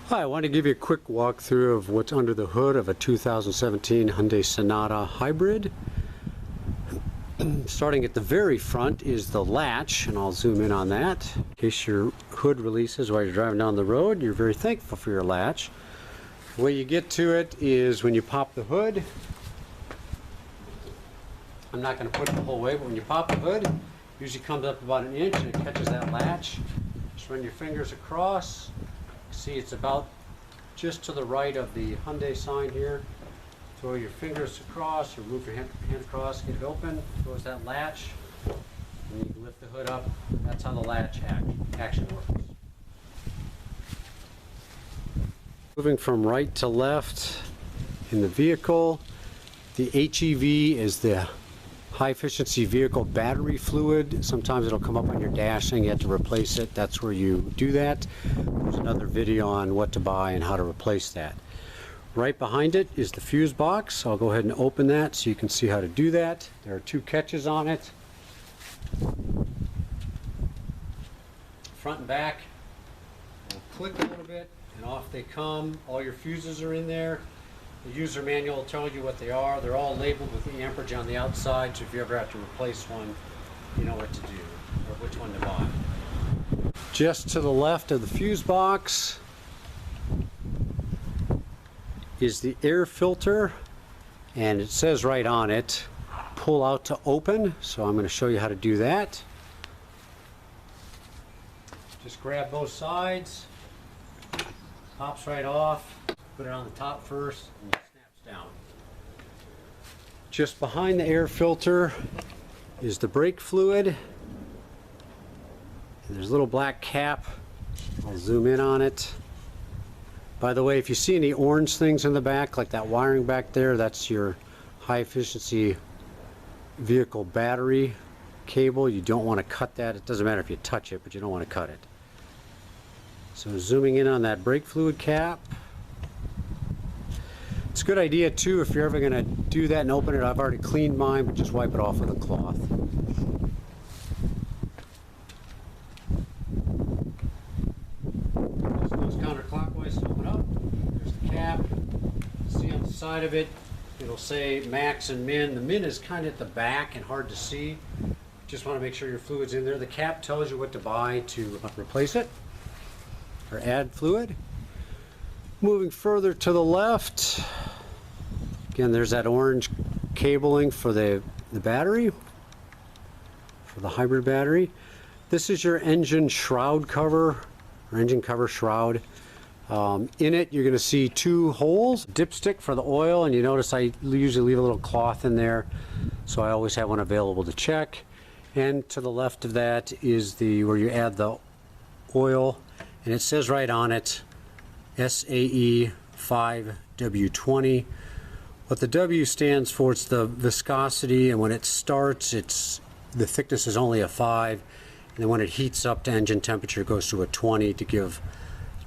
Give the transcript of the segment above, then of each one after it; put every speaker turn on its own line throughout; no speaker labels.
Hi, I want to give you a quick walkthrough of what's under the hood of a 2017 Hyundai Sonata Hybrid. Starting at the very front is the latch, and I'll zoom in on that. In case your hood releases while you're driving down the road, you're very thankful for your latch. The way you get to it is when you pop the hood. I'm not going to put it the whole way, but when you pop the hood, it usually comes up about an inch and it catches that latch. Just run your fingers across. See, it's about just to the right of the Hyundai sign here. Throw your fingers across, or move your hand across, get it open, close that latch, and you can lift the hood up. That's how the latch action works. Moving from right to left in the vehicle, the HEV is the high efficiency vehicle battery fluid. Sometimes it'll come up on your dash saying you have to replace it. That's where you do that. There's another video on what to buy and how to replace that. Right behind it is the fuse box. I'll go ahead and open that so you can see how to do that. There are two catches on it. Front and back. We'll click a little bit and off they come. All your fuses are in there. The user manual will tell you what they are. They're all labeled with the amperage on the outside, so if you ever have to replace one, you know what to do, or which one to buy. Just to the left of the fuse box is the air filter, and it says right on it, pull out to open, so I'm going to show you how to do that. Just grab both sides, pops right off. Put it on the top first and it snaps down. Just behind the air filter is the brake fluid. And there's a little black cap. I'll zoom in on it. By the way, if you see any orange things in the back, like that wiring back there, that's your high efficiency vehicle battery cable. You don't want to cut that. It doesn't matter if you touch it, but you don't want to cut it. So zooming in on that brake fluid cap. It's a good idea too if you're ever going to do that and open it. I've already cleaned mine, but just wipe it off with a cloth. This goes counterclockwise to open up. There's the cap. See on the side of it, it'll say max and min. The min is kind of at the back and hard to see. Just want to make sure your fluid's in there. The cap tells you what to buy to replace it or add fluid. Moving further to the left, again, there's that orange cabling for the battery, for the hybrid battery. This is your engine shroud cover, or engine cover shroud. In it, you're going to see two holes, dipstick for the oil, and you notice I usually leave a little cloth in there, so I always have one available to check. And to the left of that is where you add the oil, and it says right on it, SAE 5W20. What the W stands for, it's the viscosity, and when it starts, the thickness is only a 5, and then when it heats up to engine temperature, it goes to a 20 to give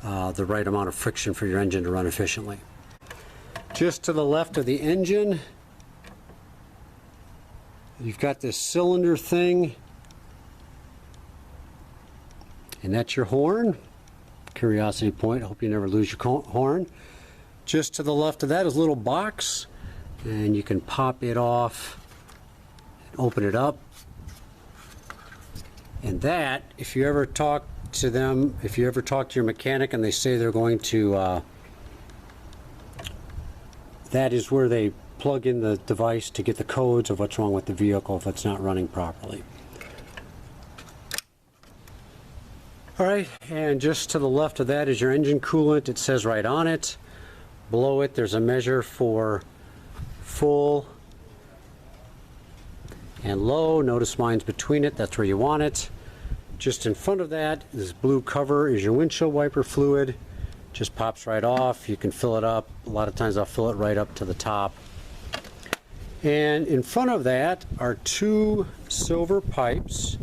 the right amount of friction for your engine to run efficiently. Just to the left of the engine, you've got this cylinder thing, and that's your horn. Curiosity point, I hope you never lose your horn. Just to the left of that is a little box, and you can pop it off and open it up. And that, if you ever talk to them, if you ever talk to your mechanic and they say they're going to, that is where they plug in the device to get the codes of what's wrong with the vehicle if it's not running properly. Alright, and just to the left of that is your engine coolant. It says right on it. Below it there's a measure for full and low. Notice mine's between it, that's where you want it. Just in front of that, this blue cover is your windshield wiper fluid. Just pops right off. You can fill it up. A lot of times I'll fill it right up to the top. And in front of that are two silver pipes.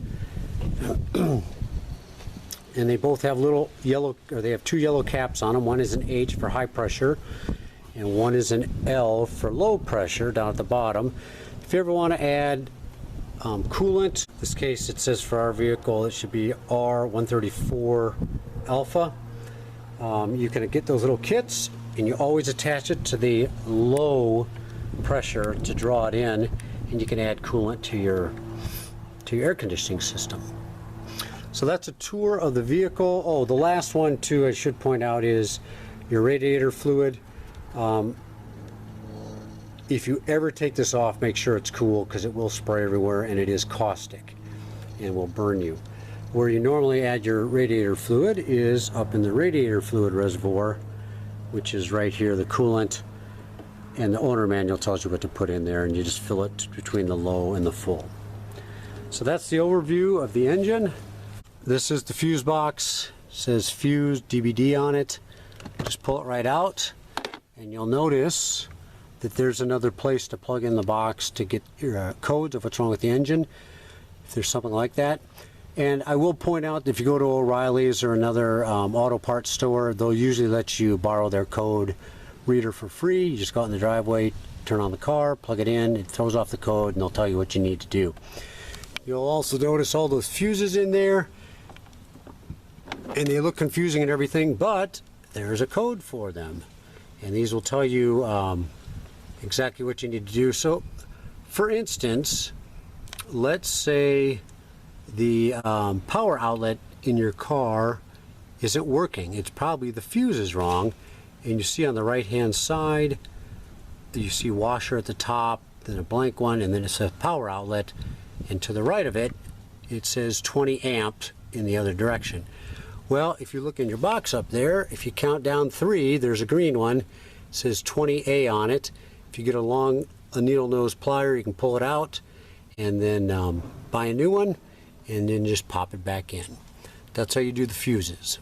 And they both have little yellow, or they have two yellow caps on them. One is an H for high pressure, and one is an L for low pressure down at the bottom. If you ever want to add coolant, in this case it says for our vehicle it should be R134 alpha. You can get those little kits, and you always attach it to the low pressure to draw it in, and you can add coolant to your air conditioning system. So that's a tour of the vehicle. Oh, the last one too I should point out is your radiator fluid. If you ever take this off, make sure it's cool, because it will spray everywhere, and it is caustic and will burn you. Where you normally add your radiator fluid is up in the radiator fluid reservoir, which is right here, the coolant, and the owner manual tells you what to put in there, and you just fill it between the low and the full. So that's the overview of the engine. This is the fuse box. It says fuse DBD on it. Just pull it right out, and you'll notice that there's another place to plug in the box to get your codes of what's wrong with the engine, if there's something like that. And I will point out that if you go to O'Reilly's or another auto parts store, they'll usually let you borrow their code reader for free. You just go out in the driveway, turn on the car, plug it in, it throws off the code, and they'll tell you what you need to do. You'll also notice all those fuses in there, and they look confusing and everything, but there's a code for them, and these will tell you exactly what you need to do. So for instance, let's say the power outlet in your car isn't working. It's probably the fuse is wrong, and you see on the right hand side you see washer at the top, then a blank one, and then it says power outlet, and to the right of it it says 20 amps in the other direction. Well, if you look in your box up there, if you count down 3, there's a green one. It says 20A on it. If you get a needle nose plier, you can pull it out and then buy a new one and then just pop it back in. That's how you do the fuses.